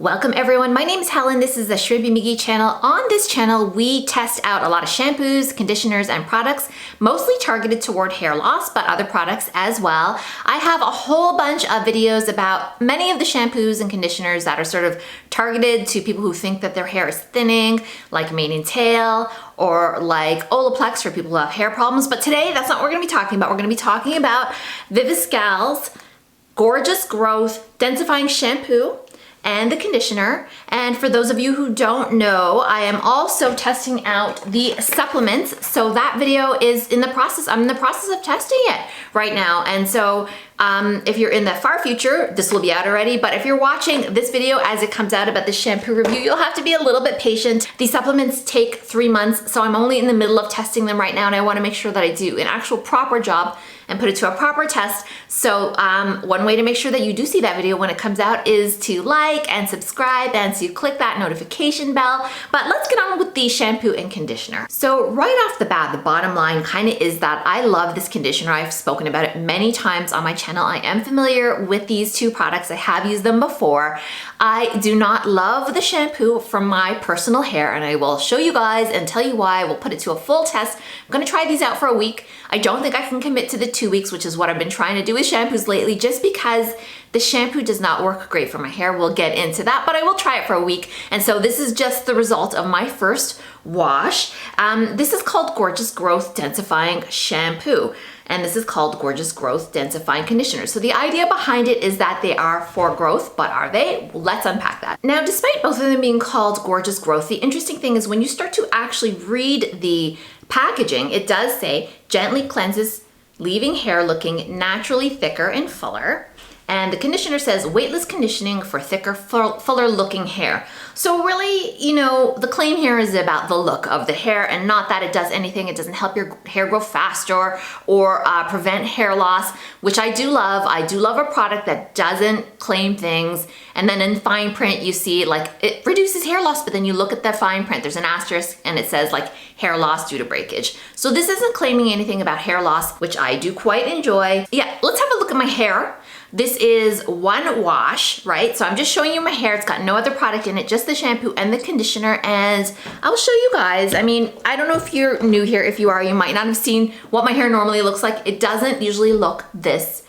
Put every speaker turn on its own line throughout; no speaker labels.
Welcome everyone, my name is Helen, this is the Shrimpy Miggy channel. On this channel, we test out a lot of shampoos, conditioners, and products, mostly targeted toward hair loss, but other products as well. I have a whole bunch of videos about many of the shampoos and conditioners that are sort of targeted to people who think that their hair is thinning, like mane and tail, or like Olaplex for people who have hair problems. But today, that's not what we're gonna be talking about. We're gonna be talking about VIVISCAL's Gorgeous Growth Densifying Shampoo and the conditioner. And for those of you who don't know, I am also testing out the supplements. So that video is in the process. I'm in the process of testing it right now. And so if you're in the far future, this will be out already. But if you're watching this video as it comes out about the shampoo review, you'll have to be a little bit patient. These supplements take 3 months. So I'm only in the middle of testing them right now. And I want to make sure that I do an actual proper job and put it to a proper test. So one way to make sure that you do see that video when it comes out is to like and subscribe and to click that notification bell. But let's get on with the shampoo and conditioner. So right off the bat, the bottom line kind of is that I love this conditioner. I've spoken about it many times on my channel. I am familiar with these two products. I have used them before. I do not love the shampoo for my personal hair, and I will show you guys and tell you why. We'll put it to a full test. I'm gonna try these out for a week. I don't think I can commit to the 2 weeks, which is what I've been trying to do with shampoos lately, just because the shampoo does not work great for my hair. We'll get into that, but I will try it for a week. And so this is just the result of my first wash. This is called Gorgeous Growth Densifying Shampoo, and this is called Gorgeous Growth Densifying Conditioner. So the idea behind it is that they are for growth, but are they? Let's unpack that. Now, despite both of them being called Gorgeous Growth, the interesting thing is when you start to actually read the packaging, it does say gently cleanses, leaving hair looking naturally thicker and fuller. And the conditioner says weightless conditioning for thicker, fuller looking hair. So really, you know, the claim here is about the look of the hair and not that it does anything. It doesn't help your hair grow faster or prevent hair loss, which I do love. I do love a product that doesn't claim things. And then in fine print, you see like it reduces hair loss, but then you look at the fine print, there's an asterisk and it says like hair loss due to breakage. So this isn't claiming anything about hair loss, which I do quite enjoy. Yeah, let's have a look at my hair. This is one wash, right? So I'm just showing you my hair. It's got no other product in it, just the shampoo and the conditioner. And I'll show you guys. I mean, I don't know if you're new here. If you are, you might not have seen what my hair normally looks like. It doesn't usually look this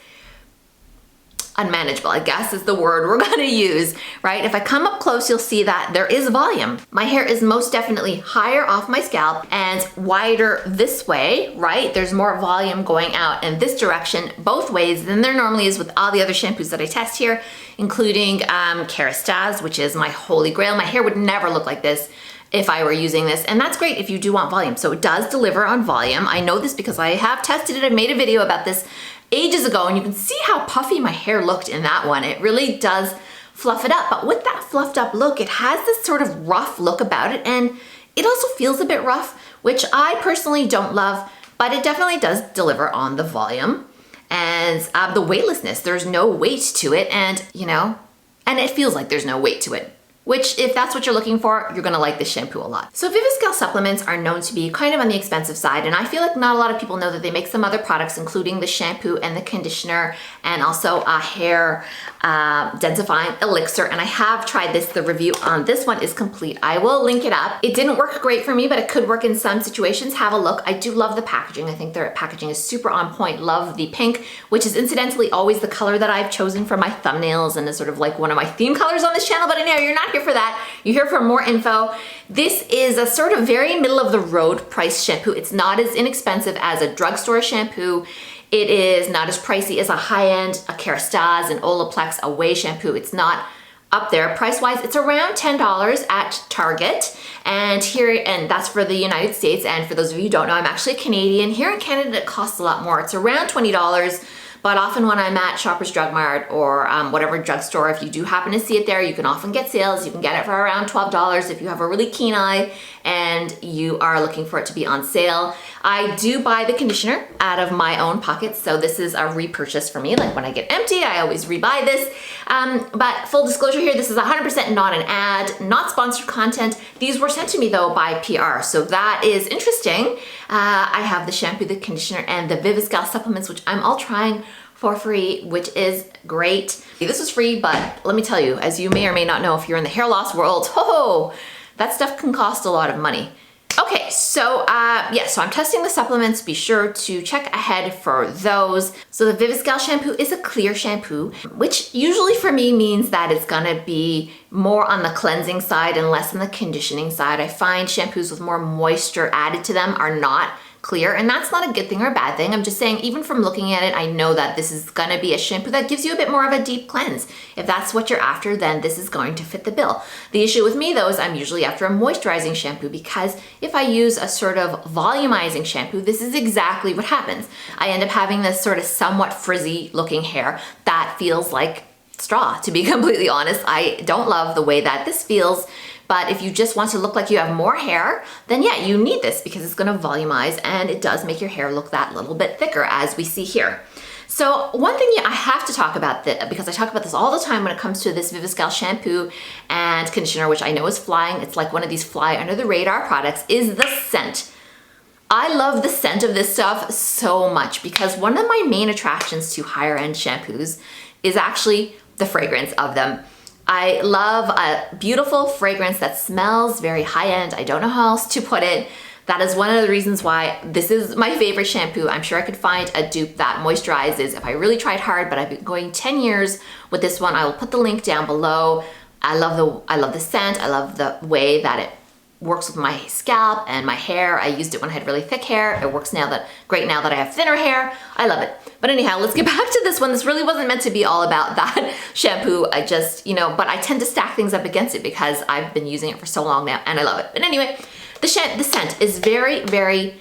unmanageable, I guess is the word we're gonna use, right? If I come up close, you'll see that there is volume. My hair is most definitely higher off my scalp and wider this way, right? There's more volume going out in this direction, both ways, than there normally is with all the other shampoos that I test here, including Kerastase, which is my holy grail. My hair would never look like this if I were using this, and that's great if you do want volume. So it does deliver on volume. I know this because I have tested it. I made a video about this ages ago, and you can see how puffy my hair looked in that one. It really does fluff it up, but with that fluffed up look, it has this sort of rough look about it, and it also feels a bit rough, which I personally don't love, but it definitely does deliver on the volume and the weightlessness. There's no weight to it, and you know, and it feels like there's no weight to it, which if that's what you're looking for, you're gonna like this shampoo a lot. So VIVISCAL supplements are known to be kind of on the expensive side, and I feel like not a lot of people know that they make some other products, including the shampoo and the conditioner, and also a hair densifying elixir. And I have tried this. The review on this one is complete. I will link it up. It didn't work great for me, but it could work in some situations. Have a look. I do love the packaging. I think their packaging is super on point. Love the pink, which is incidentally always the color that I've chosen for my thumbnails and is sort of like one of my theme colors on this channel. But anyhow, you're not here for that. You're here for more info. This is a sort of very middle of the road price shampoo. It's not as inexpensive as a drugstore shampoo. It is not as pricey as a high-end, a Kerastase, an Olaplex, a Whey shampoo. It's not up there price-wise. It's around $10 at Target. And here, and that's for the United States. And for those of you who don't know, I'm actually Canadian. Here in Canada, it costs a lot more. It's around $20. But often when I'm at Shoppers Drug Mart or whatever drugstore, if you do happen to see it there, you can often get sales. You can get it for around $12 if you have a really keen eye and you are looking for it to be on sale. I do buy the conditioner out of my own pocket, so this is a repurchase for me. Like when I get empty, I always rebuy this. But full disclosure here, this is 100% not an ad, not sponsored content. These were sent to me though by PR, so that is interesting. I have the shampoo, the conditioner, and the VIVISCAL supplements, which I'm all trying for free, which is great. This was free, but let me tell you, as you may or may not know, if you're in the hair loss world, that stuff can cost a lot of money. Okay, so yeah, so I'm testing the supplements. Be sure to check ahead for those. So the VIVISCAL shampoo is a clear shampoo, which usually for me means that it's gonna be more on the cleansing side and less on the conditioning side. I find shampoos with more moisture added to them are not clear, and that's not a good thing or a bad thing. I'm just saying, even from looking at it, I know that this is gonna be a shampoo that gives you a bit more of a deep cleanse. If that's what you're after, then this is going to fit the bill. The issue with me though is I'm usually after a moisturizing shampoo, because if I use a sort of volumizing shampoo, this is exactly what happens. I end up having this sort of somewhat frizzy looking hair that feels like straw, to be completely honest. I don't love the way that this feels. But if you just want to look like you have more hair, then yeah, you need this because it's gonna volumize and it does make your hair look that little bit thicker, as we see here. So one thing I have to talk about, because I talk about this all the time when it comes to this VIVISCAL shampoo and conditioner, which I know is flying, it's like one of these fly under the radar products, is the scent. I love the scent of this stuff so much because one of my main attractions to higher end shampoos is actually the fragrance of them. I love a beautiful fragrance that smells very high-end. I don't know how else to put it. That is one of the reasons why this is my favorite shampoo. I'm sure I could find a dupe that moisturizes if I really tried hard, but I've been going 10 years with this one. I will put the link down below. I love the scent. I love the way that it works with my scalp and my hair. I used it when I had really thick hair. It works great now that I have thinner hair. I love it. But anyhow, let's get back to this one. This really wasn't meant to be all about that shampoo. I just, but I tend to stack things up against it because I've been using it for so long now and I love it. But anyway, the scent is very, very,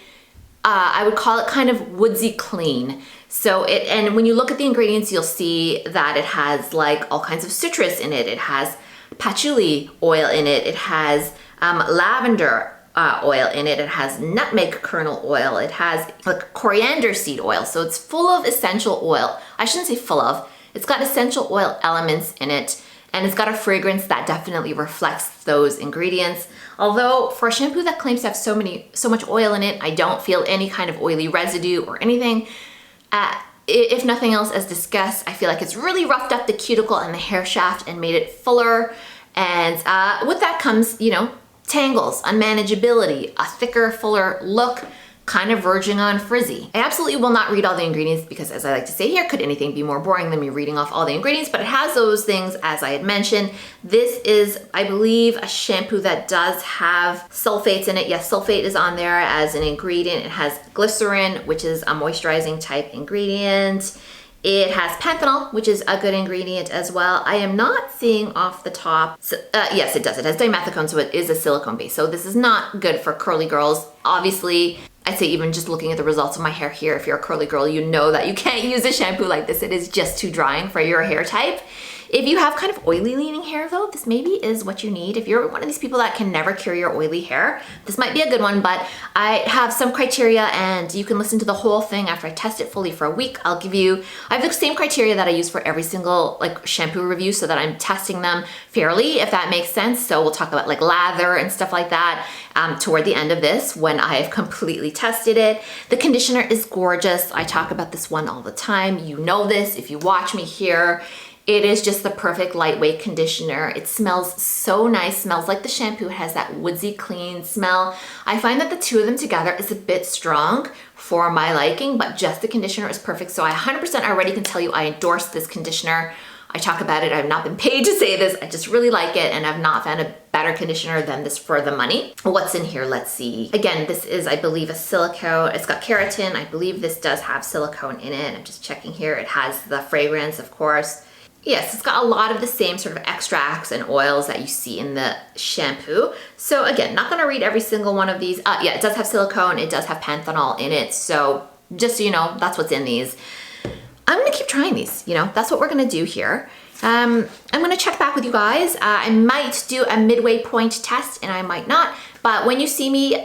I would call it kind of woodsy clean. So and when you look at the ingredients, you'll see that it has like all kinds of citrus in it. It has patchouli oil in it. It has lavender oil in it. It has nutmeg kernel oil. It has like coriander seed oil. So it's full of essential oil. I shouldn't say full of. It's got essential oil elements in it, and it's got a fragrance that definitely reflects those ingredients. Although for a shampoo that claims to have so much oil in it, I don't feel any kind of oily residue or anything. If nothing else, as discussed, I feel like it's really roughed up the cuticle and the hair shaft and made it fuller. And with that comes, tangles, unmanageability, a thicker, fuller look, kind of verging on frizzy. I absolutely will not read all the ingredients because, as I like to say here, could anything be more boring than me reading off all the ingredients? But it has those things, as I had mentioned. This is, I believe, a shampoo that does have sulfates in it. Yes, sulfate is on there as an ingredient. It has glycerin, which is a moisturizing type ingredient. It has panthenol, which is a good ingredient as well. I am not seeing off the top. So, yes, it does. It has dimethicone, so it is a silicone base. So this is not good for curly girls. Obviously, I'd say even just looking at the results of my hair here, if you're a curly girl, you know that you can't use a shampoo like this. It is just too drying for your hair type. If you have kind of oily leaning hair though, this maybe is what you need. If you're one of these people that can never cure your oily hair, this might be a good one, but I have some criteria and you can listen to the whole thing after I test it fully for a week. I have the same criteria that I use for every single shampoo review so that I'm testing them fairly, if that makes sense. So we'll talk about like lather and stuff like that toward the end of this when I have completely tested it. The conditioner is gorgeous. I talk about this one all the time. You know this if you watch me here. It is just the perfect lightweight conditioner. It smells so nice, smells like the shampoo. It has that woodsy clean smell. I find that the two of them together is a bit strong for my liking, but just the conditioner is perfect. So I 100% already can tell you I endorse this conditioner. I talk about it, I've not been paid to say this, I just really like it and I've not found a better conditioner than this for the money. What's in here, let's see. Again, this is, I believe, a silicone. It's got keratin. I believe this does have silicone in it. I'm just checking here. It has the fragrance, of course. Yes, it's got a lot of the same sort of extracts and oils that you see in the shampoo. So again, not gonna read every single one of these. Yeah, it does have silicone, it does have panthenol in it. So just so you know, that's what's in these. I'm gonna keep trying these, that's what we're gonna do here. I'm gonna check back with you guys. I might do a midway point test and I might not, but when you see me,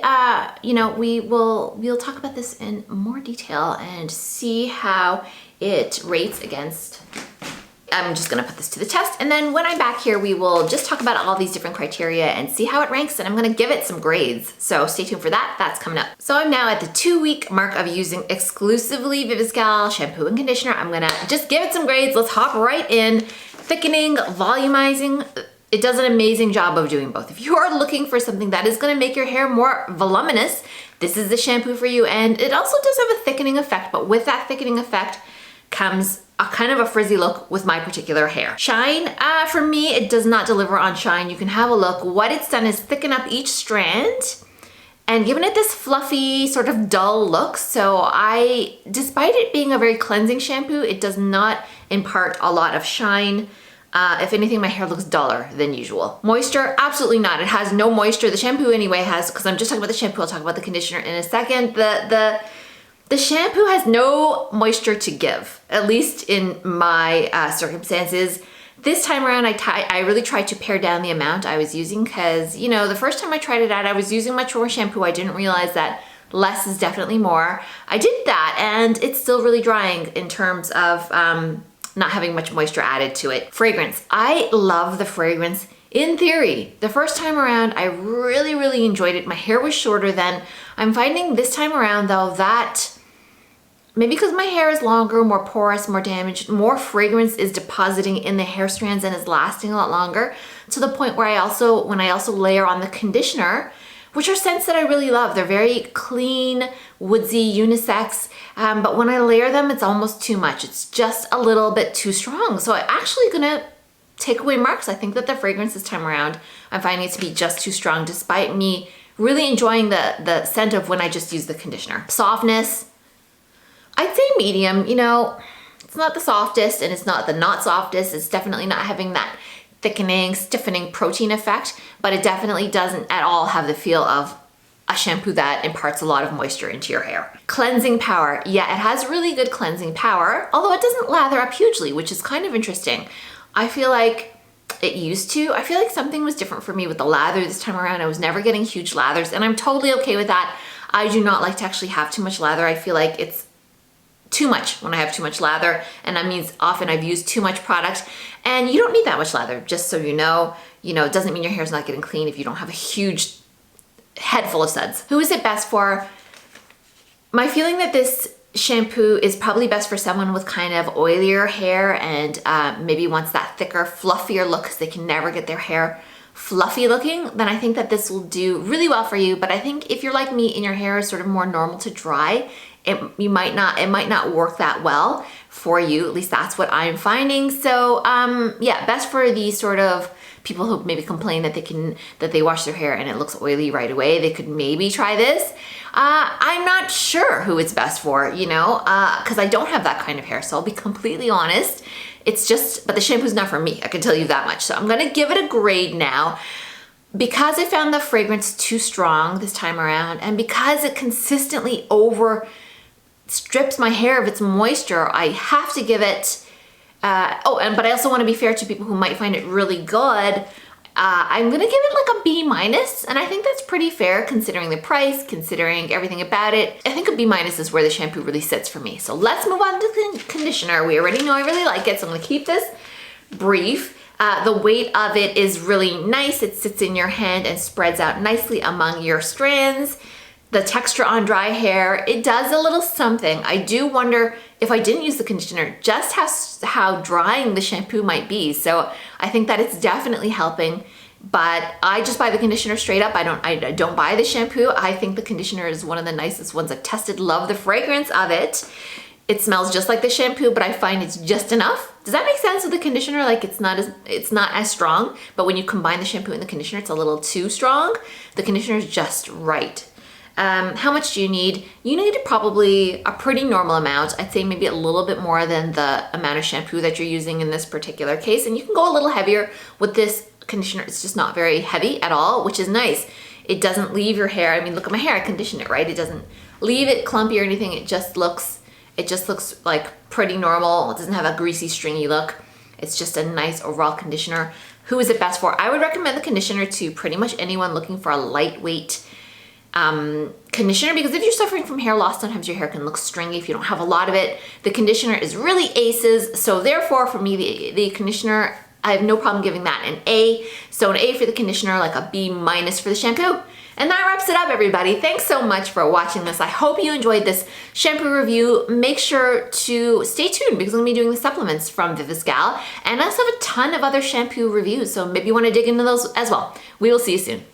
we'll talk about this in more detail and see how it rates against I'm just gonna put this to the test, and then when I'm back here, we will just talk about all these different criteria and see how it ranks, and I'm gonna give it some grades. So stay tuned for that, that's coming up. So I'm now at the 2-week mark of using exclusively VIVISCAL shampoo and conditioner. I'm gonna just give it some grades. Let's hop right in. Thickening, volumizing, it does an amazing job of doing both. If you are looking for something that is gonna make your hair more voluminous, this is the shampoo for you, and it also does have a thickening effect, but with that thickening effect comes a kind of a frizzy look with my particular hair. Shine, for me, it does not deliver on shine. You can have a look. What it's done is thicken up each strand and given it this fluffy, sort of dull look. So despite it being a very cleansing shampoo, it does not impart a lot of shine. If anything, my hair looks duller than usual. Moisture, absolutely not. It has no moisture. The shampoo anyway has, because I'm just talking about the shampoo, I'll talk about the conditioner in a second. The shampoo has no moisture to give, at least in my circumstances. This time around, I really tried to pare down the amount I was using because, you know, the first time I tried it out, I was using much more shampoo. I didn't realize that less is definitely more. I did that, and it's still really drying in terms of not having much moisture added to it. Fragrance, I love the fragrance. In theory, the first time around, I really, really enjoyed it. My hair was shorter then. I'm finding this time around though that maybe because my hair is longer, more porous, more damaged, more fragrance is depositing in the hair strands and is lasting a lot longer, to the point where when I also layer on the conditioner, which are scents that I really love. They're very clean, woodsy, unisex, but when I layer them, it's almost too much. It's just a little bit too strong. So I'm actually gonna take away marks. I think that the fragrance this time around, I'm finding it to be just too strong, despite me really enjoying the scent of when I just use the conditioner. Softness, I'd say medium. You know, it's not the softest and it's not the not softest. It's definitely not having that thickening, stiffening protein effect, but it definitely doesn't at all have the feel of a shampoo that imparts a lot of moisture into your hair. Cleansing power, yeah, it has really good cleansing power, although it doesn't lather up hugely, which is kind of interesting. I feel like it used to. I feel like something was different for me with the lather this time around. I was never getting huge lathers, and I'm totally okay with that. I do not like to actually have too much lather. I feel like it's too much when I have too much lather, and that means often I've used too much product, and you don't need that much lather, just so you know. You know, it doesn't mean your hair's not getting clean if you don't have a huge head full of suds. Who is it best for? My feeling that this shampoo is probably best for someone with kind of oilier hair and maybe wants that thicker, fluffier look because they can never get their hair fluffy looking, then I think that this will do really well for you. But I think if you're like me and your hair is sort of more normal to dry, it might not work that well for you. At least that's what I'm finding. So yeah, best for these sort of people who maybe complain that they wash their hair and it looks oily right away. They could maybe try this. I'm not sure who it's best for, you know, because I don't have that kind of hair. So I'll be completely honest. It's just, but the shampoo's not for me. I can tell you that much. So I'm gonna give it a grade now. Because I found the fragrance too strong this time around, and because it consistently over strips my hair of its moisture, I have to give it, but I also want to be fair to people who might find it really good. I'm gonna give it like a B-, and I think that's pretty fair considering the price, considering everything about it. I think a B- is where the shampoo really sits for me. So let's move on to the conditioner. We already know I really like it, so I'm gonna keep this brief. The weight of it is really nice. It sits in your hand and spreads out nicely among your strands. The texture on dry hair, it does a little something. I do wonder if I didn't use the conditioner, just how drying the shampoo might be. So I think that it's definitely helping, but I just buy the conditioner straight up. I don't buy the shampoo. I think the conditioner is one of the nicest ones I've tested. Love the fragrance of it. It smells just like the shampoo, but I find it's just enough. Does that make sense with the conditioner? Like it's not as strong, but when you combine the shampoo and the conditioner, it's a little too strong. The conditioner is just right. How much do you need? You need probably a pretty normal amount. I'd say maybe a little bit more than the amount of shampoo that you're using in this particular case. And you can go a little heavier with this conditioner. It's just not very heavy at all, which is nice. It doesn't leave your hair. I mean, look at my hair, I condition it, right? It doesn't leave it clumpy or anything. It just looks like pretty normal. It doesn't have a greasy, stringy look. It's just a nice overall conditioner. Who is it best for? I would recommend the conditioner to pretty much anyone looking for a lightweight conditioner, because if you're suffering from hair loss, sometimes your hair can look stringy if you don't have a lot of it. The conditioner is really aces, so therefore for me, the conditioner, I have no problem giving that an A. So an A for the conditioner, like a B minus for the shampoo. And that wraps it up, everybody. Thanks so much for watching this. I hope you enjoyed this shampoo review. Make sure to stay tuned because I'm gonna be doing the supplements from VIVISCAL, and I also have a ton of other shampoo reviews, so maybe you wanna dig into those as well. We will see you soon.